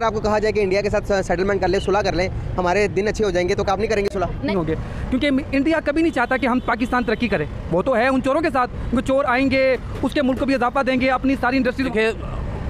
आपको कहा जाए कि इंडिया के साथ सेटलमेंट कर ले, सुलह कर लें, हमारे दिन अच्छे हो जाएंगे, तो आप नहीं करेंगे सुलह? नहीं होंगे, क्योंकि इंडिया कभी नहीं चाहता कि हम पाकिस्तान तरक्की करें। वो तो है उन चोरों के साथ, वो चोर आएंगे उसके मुल्क को भी इजाफा देंगे, अपनी सारी इंडस्ट्री।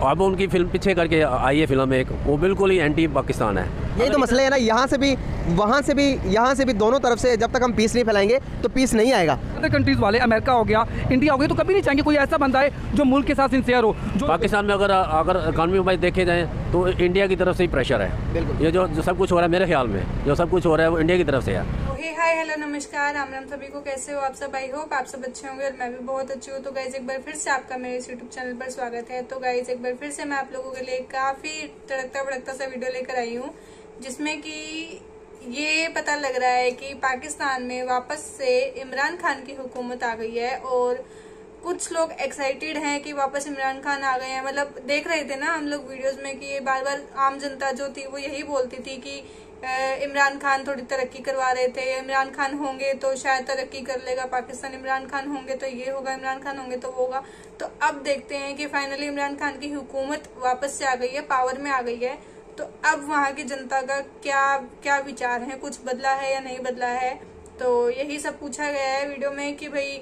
अब उनकी फिल्म पीछे करके आई है फिल्म एक, वो बिल्कुल ही एंटी पाकिस्तान है। यही तो मसला है ना, यहाँ से भी वहाँ से भी, यहाँ से भी, दोनों तरफ से जब तक हम पीस नहीं फैलाएंगे तो पीस नहीं आएगा। अदर कंट्रीज वाले, अमेरिका हो गया, इंडिया हो गया, तो कभी नहीं चाहेंगे कोई ऐसा बंदा है जो मुल्क के साथ सिंसियर हो। जो पाकिस्तान में अगर इकॉनमी वाइज देखे जाए तो इंडिया की तरफ से ही प्रेशर है। ये जो सब कुछ हो रहा है, मेरे ख्याल में जो सब कुछ हो रहा है वो इंडिया की तरफ से है। हाय हेलो नमस्कार, राम राम सभी को। कैसे हो आप सब? आई होप आप सब अच्छे होंगे और मैं भी बहुत अच्छी हूँ। तो गाइज एक बार फिर से आपका मेरे इस यूट्यूब चैनल पर स्वागत है। तो गाइज एक बार फिर से मैं आप लोगों के लिए काफी तड़कता भड़कता सा वीडियो लेकर आई हूँ, जिसमें कि ये पता लग रहा है कि पाकिस्तान में वापस से इमरान खान की हुकूमत आ गई है और कुछ लोग एक्साइटेड हैं कि वापस इमरान खान आ गए हैं। मतलब देख रहे थे ना हम लोग वीडियोस में कि ये बार बार आम जनता जो थी वो यही बोलती थी कि इमरान खान थोड़ी तरक्की करवा रहे थे, इमरान खान होंगे तो शायद तरक्की कर लेगा पाकिस्तान, इमरान खान होंगे तो ये होगा, इमरान खान होंगे तो वो होगा। तो अब देखते हैं कि फाइनली इमरान खान की हुकूमत वापस से आ गई है, पावर में आ गई है। तो अब वहाँ की जनता का क्या विचार है, कुछ बदला है या नहीं बदला है, तो यही सब पूछा गया है वीडियो में कि भाई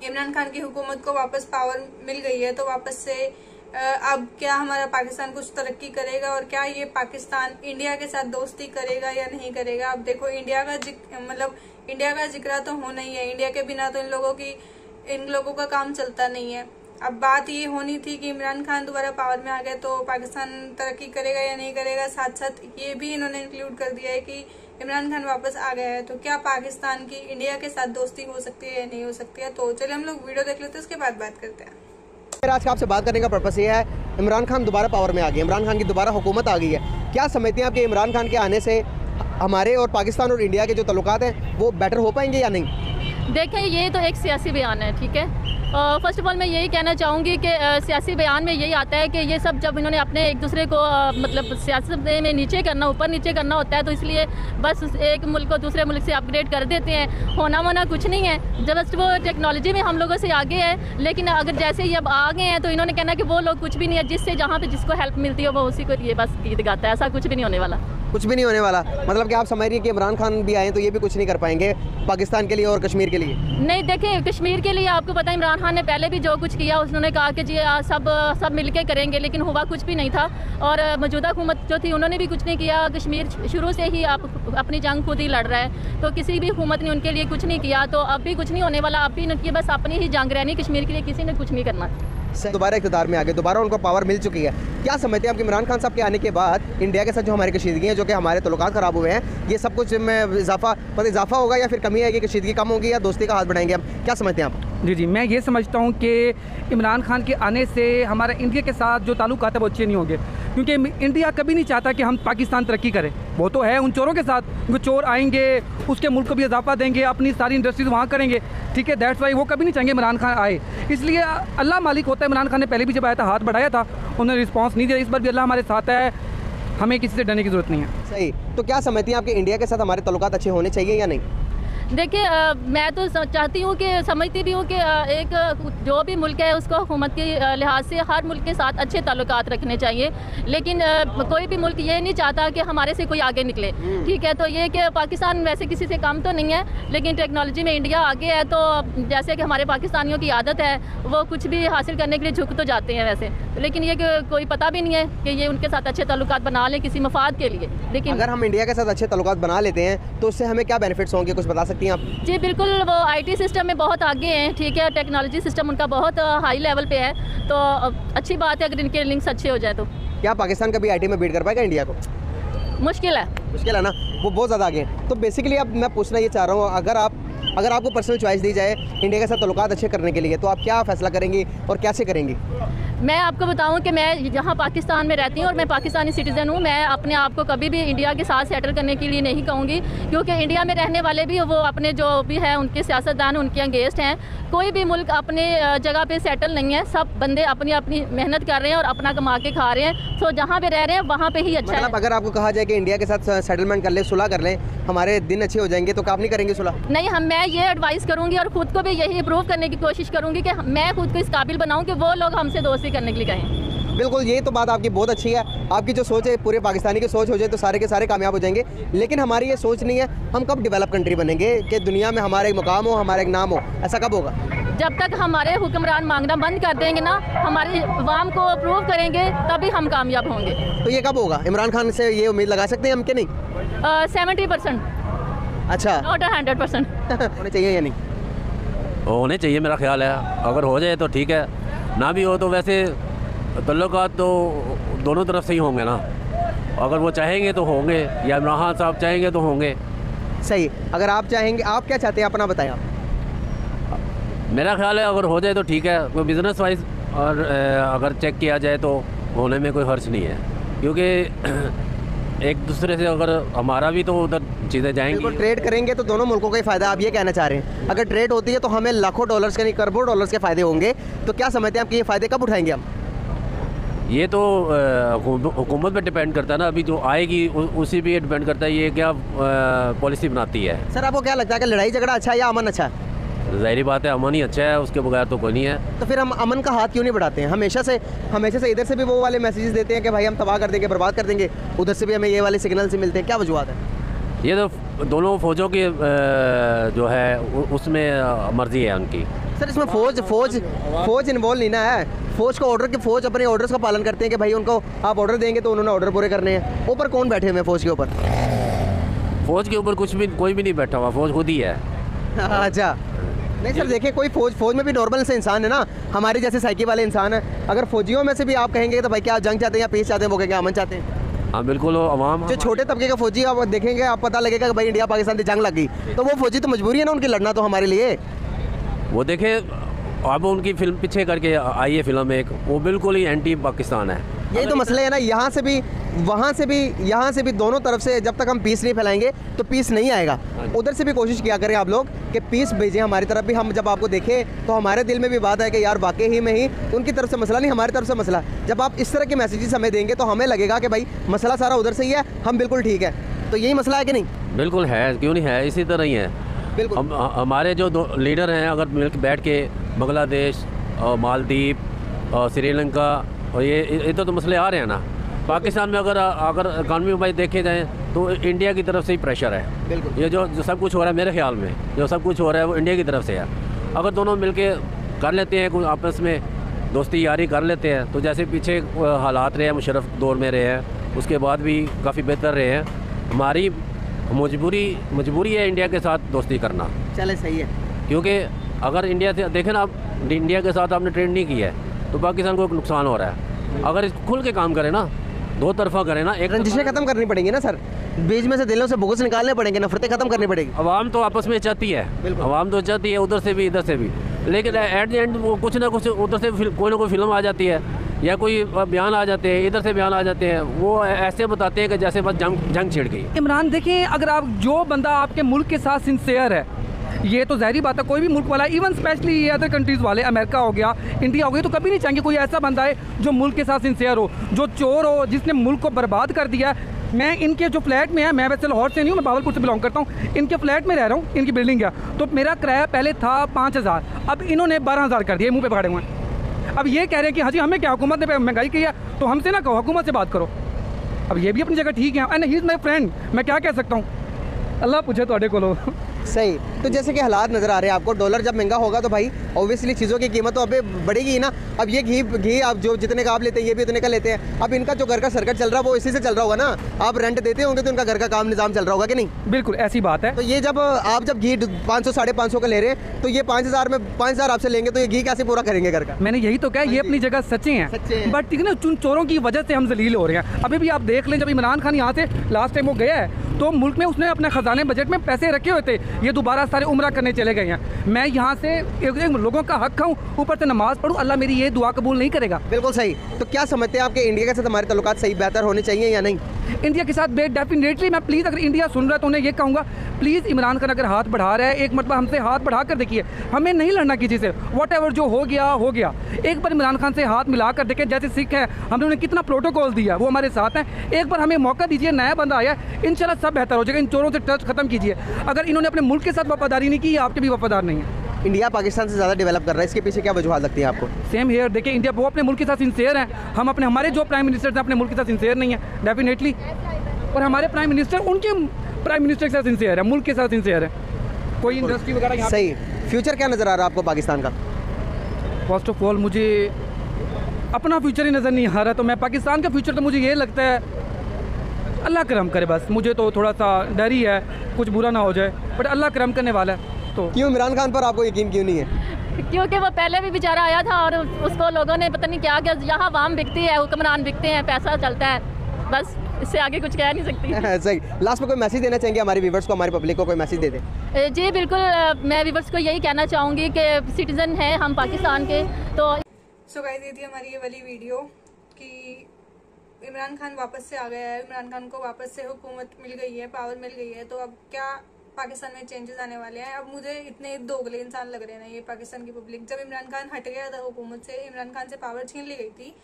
इमरान खान की हुकूमत को वापस पावर मिल गई है तो वापस से अब क्या हमारा पाकिस्तान कुछ तरक्की करेगा और क्या ये पाकिस्तान इंडिया के साथ दोस्ती करेगा या नहीं करेगा। अब देखो इंडिया का जिक्र तो होना ही है, इंडिया के बिना तो इन लोगों का काम चलता नहीं है। अब बात ये होनी थी कि इमरान खान दोबारा पावर में आ गए तो पाकिस्तान तरक्की करेगा या नहीं करेगा। साथ साथ ये भी इन्होंने इंक्लूड कर दिया है कि इमरान खान वापस आ गया है तो क्या पाकिस्तान की इंडिया के साथ दोस्ती हो सकती है या नहीं हो सकती है। तो चलिए हम लोग वीडियो देख लेते हैं, उसके बाद बात करते हैं। आज का आपसे बात करने का पर्पस ये है, इमरान खान दोबारा पावर में आ गए, इमरान खान की दोबारा हुकूमत आ गई है। क्या समझते हैं आपके इमरान खान के आने से हमारे और पाकिस्तान और इंडिया के जो ताल्लुकात हैं वो बेटर हो पाएंगे या नहीं? देखें, ये तो एक सियासी बयान है, ठीक है। फर्स्ट ऑफ ऑल मैं यही कहना चाहूँगी कि सियासी बयान में यही आता है कि ये सब जब इन्होंने अपने एक दूसरे को मतलब सियासत में नीचे करना, ऊपर नीचे करना होता है, तो इसलिए बस एक मुल्क को दूसरे मुल्क से अपग्रेड कर देते हैं। होना वोना कुछ नहीं है, जस्ट वो टेक्नोलॉजी में हम लोगों से आगे है। लेकिन अगर जैसे ही अब आ गए हैं तो इन्होंने कहना कि वो लोग कुछ भी नहीं है, जिससे जहाँ पे जिसको हेल्प मिलती है वो उसी को ये बस गीत गाता है। ऐसा कुछ भी नहीं होने वाला, कुछ भी नहीं होने वाला। मतलब कि आप समझ रही हैं कि इमरान खान भी आए तो ये भी कुछ नहीं कर पाएंगे पाकिस्तान के लिए और कश्मीर के लिए? नहीं, देखें कश्मीर के लिए आपको पता है इमरान खान ने पहले भी जो कुछ किया उन्होंने कहा कि जी सब मिलके करेंगे, लेकिन हुआ कुछ भी नहीं था। और मौजूदा हुकूमत जो थी उन्होंने भी कुछ नहीं किया। कश्मीर शुरू से ही आप अपनी जंग खुद ही लड़ रहा है, तो किसी भी हुकूमत ने उनके लिए कुछ नहीं किया, तो अब भी कुछ नहीं होने वाला। अब भी उनकी बस अपनी ही जंग रहनी, कश्मीर के लिए किसी ने कुछ नहीं करना। दोबारा इक़्तिदार में आ गए, दोबारा उनको पावर मिल चुकी है। क्या समझते हैं आप कि इमरान खान साहब के आने के बाद इंडिया के साथ जो हमारी कशीदगी है, जो कि हमारे तल्लुकात ख़राब हुए हैं, ये सब कुछ में इजाफा होगा या फिर कमी आएगी, कशीदगी कम होगी या दोस्ती का हाथ बढ़ाएंगे हम? क्या समझते हैं आप? जी, मैं ये समझता हूँ कि इमरान खान के आने से हमारा इंडिया के साथ जो ताल्लुकात है वो अच्छे नहीं होंगे, क्योंकि इंडिया कभी नहीं चाहता कि हम पाकिस्तान तरक्की करें। वो तो है उन चोरों के साथ, वो चोर आएंगे उसके मुल्क को भी इजाफा देंगे, अपनी सारी इंडस्ट्रीज वहाँ करेंगे, ठीक है। दैट्स वाई वो कभी नहीं चाहेंगे इमरान खान आए। इसलिए अल्लाह मालिक होता है। इमरान खान ने पहले भी जब आया था हाथ बढ़ाया था, उन्होंने रिस्पॉन्स नहीं दिया। इस बार भी अल्लाह हमारे साथ है, हमें किसी से डरने की ज़रूरत नहीं है। सही। तो क्या समझती हैं आपके इंडिया के साथ हमारे ताल्लुकात अच्छे होने चाहिए या नहीं? देखिए, मैं तो चाहती हूँ कि समझती भी हूँ कि एक जो भी मुल्क है उसको हुकूमत के लिहाज से हर मुल्क के साथ अच्छे ताल्लुकात रखने चाहिए, लेकिन कोई भी मुल्क ये नहीं चाहता कि हमारे से कोई आगे निकले, ठीक है। तो ये कि पाकिस्तान वैसे किसी से कम तो नहीं है, लेकिन टेक्नोलॉजी में इंडिया आगे है, तो जैसे कि हमारे पाकिस्तानियों की आदत है वो कुछ भी हासिल करने के लिए झुक तो जाते हैं वैसे, लेकिन ये कि कोई पता भी नहीं है कि ये उनके साथ अच्छे ताल्लुकात बना लें किसी मफाद के लिए। लेकिन अगर हम इंडिया के साथ अच्छे ताल्लुकात बना लेते हैं तो उससे हमें क्या बेनिफिट्स होंगे, कुछ बता सकते हैं आप? जी बिल्कुल, वो आईटी सिस्टम में बहुत आगे हैं, ठीक है। टेक्नोलॉजी सिस्टम उनका बहुत हाई लेवल पे है, तो अच्छी बात है अगर इनके लिंक्स अच्छे हो जाए तो। क्या पाकिस्तान कभी आईटी में बीट कर पाएगा इंडिया को? मुश्किल है ना, वो बहुत ज़्यादा आगे हैं। तो बेसिकली अब मैं पूछना ये चाह रहा हूँ, अगर आपको पर्सनल चॉइस दी जाए इंडिया के साथ ताल्लुकात अच्छे करने के लिए, तो आप क्या फ़ैसला करेंगी और कैसे करेंगी? मैं आपको बताऊं कि मैं जहां पाकिस्तान में रहती हूं और मैं पाकिस्तानी सिटीज़न हूं, मैं अपने आप को कभी भी इंडिया के साथ सेटल करने के लिए नहीं कहूँगी, क्योंकि इंडिया में रहने वाले भी वो अपने जो भी है उनके सियासतदान उनके अगेंस्ट हैं। कोई भी मुल्क अपने जगह पे सेटल नहीं है, सब बंदे अपनी अपनी मेहनत कर रहे हैं और अपना कमा के खा रहे हैं, तो जहाँ पे रह रहे हैं वहाँ पे ही अच्छा है। अगर आपको कहा जाए कि इंडिया के साथ सेटलमेंट कर ले, सुलह कर लें, हमारे दिन अच्छे हो जाएंगे, तो आप नहीं करेंगे सुलह? नहीं, मैं ये एडवाइस करूँगी और ख़ुद को भी यही इम्प्रूव करने की कोशिश करूँगी कि मैं खुद को इस काबिल बनाऊँ कि वो लोग हमसे दोस्ती करने के लिए कहें। बिल्कुल, ये तो बात आपकी बहुत अच्छी है। आपकी जो सोच है पूरे पाकिस्तानी की सोच हो जाए तो सारे के सारे कामयाब हो जाएंगे, लेकिन हमारी ये सोच नहीं है। हम कब डेवलप कंट्री बनेंगे कि दुनिया में हमारा एक मुकाम हो, हमारा एक नाम हो? ऐसा कब होगा? जब तक हमारे हुक्मरान मांगना बंद कर देंगे ना, हमारी अवाम को अप्रूव करेंगे, तभी हम कामयाब होंगे। तो ये कब होगा? इमरान खान से ये उम्मीद लगा सकते हैं हम कि नहीं? 70%। अच्छा, नॉट 100%। होने चाहिए या नहीं? होने चाहिए मेरा ख्याल है। अगर हो जाए तो ठीक है, ना भी हो तो वैसे तल्लुकात तो दोनों तरफ से ही होंगे ना। अगर वो चाहेंगे तो होंगे, या इमरान खान साहब चाहेंगे तो होंगे। सही। अगर आप चाहेंगे, आप क्या चाहते हैं अपना बताएं आप? मेरा ख्याल है अगर हो जाए तो ठीक है। कोई बिज़नेस वाइज और अगर चेक किया जाए तो होने में कोई हर्ज नहीं है, क्योंकि एक दूसरे से अगर हमारा भी तो उधर चीज़ें जाएंगी। बिल्कुल, ट्रेड करेंगे तो दोनों मुल्कों का ही फ़ायदा। आप ये कहना चाह रहे हैं अगर ट्रेड होती है तो हमें लाखों डॉलर्स के नहीं करोड़ों डॉलर्स के फ़ायदे होंगे। तो क्या समझते हैं आप कि ये फ़ायदे कब उठाएंगे हम? ये तो हुकूमत पे डिपेंड करता है ना। अभी जो आएगी उसी पे डिपेंड करता है ये क्या पॉलिसी बनाती है। सर, आपको क्या लगता है कि लड़ाई झगड़ा अच्छा है या अमन अच्छा है? ज़ाहिरी बात है अमन ही अच्छा है, उसके बगैर तो कोई नहीं है। तो फिर हम अमन का हाथ क्यों नहीं बढ़ाते हैं? हमेशा से इधर से भी वो वाले मैसेजेस देते हैं कि भाई हम तबाह कर देंगे, बर्बाद कर देंगे, उधर से भी हमें ये वाले सिग्नल से मिलते हैं। क्या वजूहत है? ये तो दोनों फ़ौजों की जो है उसमें मर्ज़ी है उनकी। सर, इसमें फ़ौज इन्वॉल्व नहीं ना है। फ़ौज अपने ऑर्डर्स का पालन करते हैं कि भाई उनको आप ऑर्डर देंगे तो उन्होंने ऑर्डर पूरे करने हैं। ऊपर कौन बैठे हुए हैं फ़ौज के ऊपर? फ़ौज के ऊपर कोई भी नहीं बैठा हुआ, फ़ौज खुद ही है। अच्छा, नहीं सर, देखिए कोई फ़ौज में भी नॉर्मल से इंसान है ना, हमारे जैसे साइकी वाले इंसान है। अगर फ़ौजियों में से भी आप कहेंगे तो भाई क्या आप जंग चाहते हैं या पीस चाहते हैं? वो कहेंगे अमन चाहते हैं। हाँ बिल्कुल, अवाम जो छोटे तबके का फ़ौजी आप देखेंगे, आप पता लगेगा कि भाई इंडिया पाकिस्तान से जंग लग गई, तो वो फ़ौजी तो मजबूरी है ना उनकी लड़ना तो हमारे लिए। वो देखें, अब उनकी फिल्म पीछे करके आई है फिल्म एक, वो बिल्कुल ही एंटी पाकिस्तान है। यही तो मसले है ना, यहाँ से भी वहाँ से भी, यहाँ से भी, दोनों तरफ से जब तक हम पीस नहीं फैलाएंगे तो पीस नहीं आएगा। उधर से भी कोशिश किया करें आप लोग कि पीस भेजें हमारी तरफ भी। हम जब आपको देखें तो हमारे दिल में भी बात है कि यार वाकई ही में ही उनकी तरफ से मसला नहीं, हमारी तरफ से मसला। जब आप इस तरह के मैसेजेस हमें देंगे तो हमें लगेगा कि भाई मसला सारा उधर से ही है, हम बिल्कुल ठीक है। तो यही मसला है कि नहीं? बिल्कुल है, क्यों नहीं है, इसी तरह ही है। बिल्कुल, हमारे जो दो लीडर हैं अगर मिल के बैठ के बांग्लादेश और मालदीव और श्रीलंका और ये तो मसले आ रहे हैं ना। पाकिस्तान में अगर इकानमी वाइज देखे जाएँ तो इंडिया की तरफ से ही प्रेशर है। बिल्कुल, ये जो सब कुछ हो रहा है मेरे ख्याल में जो सब कुछ हो रहा है वो इंडिया की तरफ से है। अगर दोनों मिलके कर लेते हैं, कोई आपस में दोस्ती यारी कर लेते हैं, तो जैसे पीछे हालात रहे हैं, मुशर्रफ दौर में रहे हैं, उसके बाद भी काफ़ी बेहतर रहे हैं। हमारी मजबूरी है इंडिया के साथ दोस्ती करना। चले, सही है। क्योंकि अगर इंडिया से देखें ना, आप इंडिया के साथ आपने ट्रेड नहीं किया है तो पाकिस्तान को नुकसान हो रहा है। अगर इस खुल के काम करें ना, दो तरफा करें ना, एक रंजिशें खत्म करनी पड़ेंगी ना सर, बीच में से दिलों से बुग़्ज़ निकालने पड़ेंगे, नफरतें खत्म करनी पड़ेगी। अवाम तो आपस में चाहती है, अवाम तो चाहती है उधर से भी इधर से भी, लेकिन एट द एंड वो कुछ ना कुछ उधर से कोई ना कोई फिल्म आ जाती है या कोई बयान आ जाते हैं, इधर से बयान आ जाते हैं, वो ऐसे बताते हैं कि जैसे बस जंग छिड़ गई। इमरान देखें, अगर आप जो बंदा आपके मुल्क के साथ सिंसियर है, ये तो ज़ाहिरी बात है, कोई भी मुल्क वाला, इवन स्पेशली ये अदर कंट्रीज़ वाले, अमेरिका हो गया, इंडिया हो गया, तो कभी नहीं चाहेंगे कोई ऐसा बंदा है जो मुल्क के साथ सिंसियर हो, जो चोर हो, जिसने मुल्क को बर्बाद कर दिया। मैं इनके जो फ्लैट में है, मैं वैसे लाहौर से नहीं हूँ, मैं बावलपुर से बिलोंग करता हूँ, इनके फ्लैट में रह रहा हूँ, इनकी बिल्डिंग है, तो मेरा किराया पहले था 5000, अब इन्होंने 12000 कर दिया, मुँह पे पकड़े हुए हैं। अब ये कह रहे हैं कि हाँ जी हमें क्या, हुकूमत ने महंगाई की है तो हमसे ना कहो, हुकूमत से बात करो। अब ये भी अपनी जगह ठीक है, and he is my friend, मैं क्या कह सकता हूँ, अल्लाह पूछे तो को लो। सही। तो जैसे कि हालात नज़र आ रहे हैं आपको, डॉलर जब महंगा होगा तो भाई ऑब्वियसली चीज़ों की कीमत तो अभी बढ़ेगी ही ना। अब ये घी आप जो जितने का आप लेते हैं ये भी उतने का लेते हैं। अब इनका जो घर का सर्किट चल रहा है वो इसी से चल रहा होगा ना, आप रेंट देते होंगे तो इनका घर का काम निज़ाम चल रहा होगा कि नहीं? बिल्कुल ऐसी बात है। तो ये जब घी 500 550 का ले रहे हैं तो ये 5000 में 5000 आपसे लेंगे तो ये घी कैसे पूरा करेंगे घर का? मैंने यही तो कहा, ये अपनी जगह सच्चे हैं, बट ठीक है ना, चोरों की वजह से हम जलील हो रहे हैं। अभी भी आप देख लें, जब इमरान खान यहाँ से लास्ट टाइम वो गया है तो मुल्क में उसने अपने खजाने बजट में पैसे रखे हुए थे, ये दोबारा सारे उम्रा करने चले गए हैं। मैं यहाँ से एक लोगों का हक खाऊं, ऊपर से नमाज पढ़ूं, अल्लाह मेरी ये दुआ कबूल नहीं करेगा। बिल्कुल सही। तो क्या समझते हैं आपके इंडिया के साथ हमारे ताल्लुकात सही बेहतर होने चाहिए या नहीं? इंडिया के साथ डेफिनेटली मैं प्लीज़, अगर इंडिया सुन रहा है तो उन्हें ये कहूँगा, प्लीज़ इमरान खान अगर हाथ बढ़ा रहा है, एक मतलब हमसे हाथ बढ़ा कर देखिए, हमें नहीं लड़ना किसी से, वॉट एवर जो हो गया हो गया। एक बार इमरान खान से हाथ मिला कर देखें, जैसे सिख है, हमने उन्हें कितना प्रोटोकॉल दिया, वो हमारे साथ हैं। एक बार हमें मौका दीजिए, नया बंदा आया, इंशाल्लाह सब बेहतर हो जाएगा। इन चोरों से टच खत्म कीजिए। अगर इन्होंने अपने मुल्क के साथ वफादारी नहीं की, आपके भी वफादार नहीं है। इंडिया पाकिस्तान से ज़्यादा डेवलप कर रहा है, इसके पीछे क्या वजूहत लगती है आपको? सेम हेयर, देखिए इंडिया वो अपने मुल्क के साथ सिंसियर हैं, हम अपने हमारे जो प्राइम मिनिस्टर हैं अपने मुल्क के साथ सिंसियर नहीं है डेफिनेटली, और हमारे प्राइम मिनिस्टर उनके प्राइम मिनिस्टर के साथ सिंसियर है, मुल्क के साथ सिंसियर है। कोई इंडस्ट्री वगैरह यहाँ सही। फ्यूचर क्या नज़र आ रहा है आपको पाकिस्तान का? फर्स्ट ऑफ ऑल मुझे अपना फ्यूचर ही नज़र नहीं आ रहा, तो मैं पाकिस्तान का फ्यूचर तो मुझे ये लगता है अल्लाह करम करे, बस मुझे तो थोड़ा सा डर ही है कुछ बुरा ना हो जाए, बट अल्लाह करम करने वाला है। तो क्यों इमरान खान पर आपको यकीन क्यों नहीं है? क्योंकि वो पहले भी बेचारा आया था और उसको लोगों ने पता नहीं क्या, यहाँ वाम बिकती है, हुक्मरान बिकते हैं, पैसा चलता है, बस इससे आगे कुछ कह नहीं सकती। सही। लास्ट में कोई मैसेज देना चाहेंगे हमारे व्यूवर्स को, हमारी पब्लिक को कोई मैसेज दे दें? जी बिल्कुल, मैं व्यूवर्स को यही कहना चाहूँगी कि सिटीज़न हैं हम पाकिस्तान के। तो सो गाइस, ये थी हमारी ये वाली वीडियो कि इमरान खान वापस से आ गया है, इमरान खान को वापस से हुकूमत मिल गई है, पावर मिल गई है, तो अब क्या पाकिस्तान में चेंजेस आने वाले हैं। अब मुझे इतने दोगले इंसान लग रहे हैं ना ये पाकिस्तान की पब्लिक। जब इमरान खान हट गया था हुकूमत से, इमरान खान से पावर छीन ली गई थी,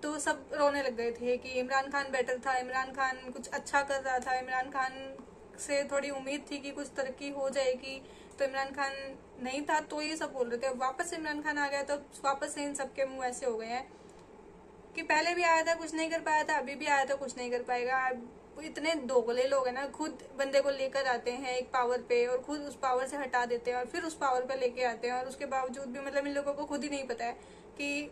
तो सब रोने लग गए थे कि इमरान खान बेटर था, इमरान खान कुछ अच्छा कर रहा था, इमरान खान से थोड़ी उम्मीद थी कि कुछ तरक्की हो जाएगी, तो इमरान खान नहीं था, तो ये सब बोल रहे थे। अब वापस से इमरान खान आ गया तो वापस से इन सबके मुंह ऐसे हो गए हैं कि पहले भी आया था कुछ नहीं कर पाया था, अभी भी आया था कुछ नहीं कर पाएगा। इतने दोगले लोग हैं ना, खुद बंदे को लेकर आते हैं एक पावर पे और खुद उस पावर से हटा देते हैं और फिर उस पावर पे लेके आते हैं, और उसके बावजूद भी मतलब इन लोगों को खुद ही नहीं पता है कि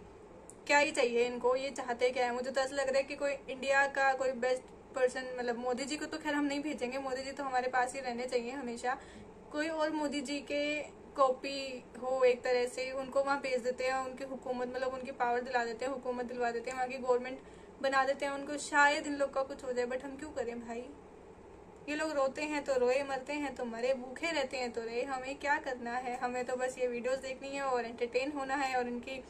क्या ही चाहिए इनको, ये चाहते क्या है। मुझे तो ऐसा लग रहा है कि कोई इंडिया का कोई बेस्ट पर्सन, मतलब मोदी जी को तो खैर हम नहीं भेजेंगे, मोदी जी तो हमारे पास ही रहने चाहिए हमेशा, कोई और मोदी जी के कॉपी हो एक तरह से, उनको वहाँ भेज देते हैं, उनकी हुकूमत मतलब उनकी पावर दिला देते हैं, हुकूमत दिलवा देते हैं, वहाँ की गवर्नमेंट बना देते हैं उनको, शायद इन लोग का कुछ हो जाए। बट हम क्यों करें भाई, ये लोग रोते हैं तो रोए, मरते हैं तो मरे, भूखे रहते हैं तो रहे, हमें क्या करना है। हमें तो बस ये वीडियोस देखनी है और एंटरटेन होना है और इनकी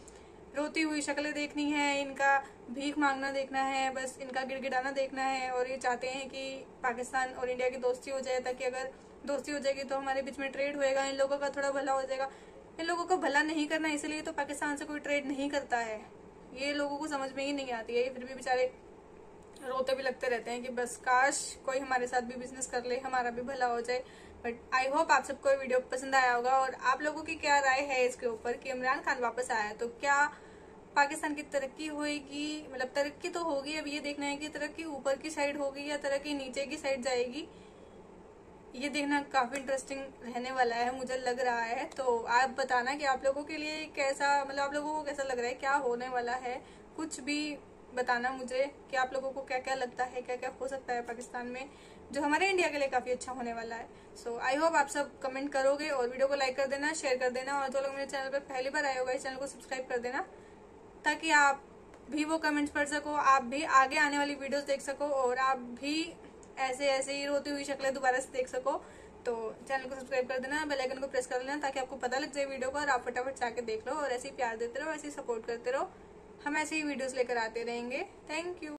रोती हुई शक्लें देखनी है, इनका भीख मांगना देखना है, बस इनका गिड़गिड़ाना देखना है। और ये चाहते हैं कि पाकिस्तान और इंडिया की दोस्ती हो जाए, ताकि अगर दोस्ती हो जाएगी तो हमारे बीच में ट्रेड होएगा, इन लोगों का थोड़ा भला हो जाएगा। इन लोगों को भला नहीं करना, इसलिए तो पाकिस्तान से कोई ट्रेड नहीं करता है। ये लोगों को समझ में ही नहीं आती है, फिर भी बेचारे रोते भी लगते रहते हैं कि बस काश कोई हमारे साथ भी बिजनेस कर ले, हमारा भी भला हो जाए। बट आई होप आप सबको ये वीडियो पसंद आया होगा। और आप लोगों की क्या राय है इसके ऊपर कि इमरान खान वापस आया तो क्या पाकिस्तान की तरक्की होएगी, मतलब तरक्की तो होगी, अब ये देखना है कि तरक्की ऊपर की साइड होगी या तरक्की नीचे की साइड जाएगी। ये देखना काफी इंटरेस्टिंग रहने वाला है, मुझे लग रहा है। तो आप बताना कि आप लोगों के लिए कैसा, मतलब आप लोगों को कैसा लग रहा है, क्या होने वाला है, कुछ भी बताना मुझे कि आप लोगों को क्या क्या लगता है, क्या क्या हो सकता है पाकिस्तान में, जो हमारे इंडिया के लिए काफी अच्छा होने वाला है। सो आई होप आप सब कमेंट करोगे और वीडियो को लाइक कर देना, शेयर कर देना, और जो लोग मेरे चैनल पर पहली बार आए होगा इस चैनल को सब्सक्राइब कर देना, ताकि आप भी वो कमेंट्स पढ़ सको, आप भी आगे आने वाली वीडियोस देख सको और आप भी ऐसे ही रोती हुई शक्लें दोबारा से देख सको। तो चैनल को सब्सक्राइब कर देना, बेल आइकन को प्रेस कर लेना, ताकि आपको पता लग जाए वीडियो को और आप फटाफट जाके देख लो और ऐसे ही प्यार देते रहो, ऐसे ही सपोर्ट करते रहो। हम ऐसे ही वीडियोस लेकर आते रहेंगे। Thank you.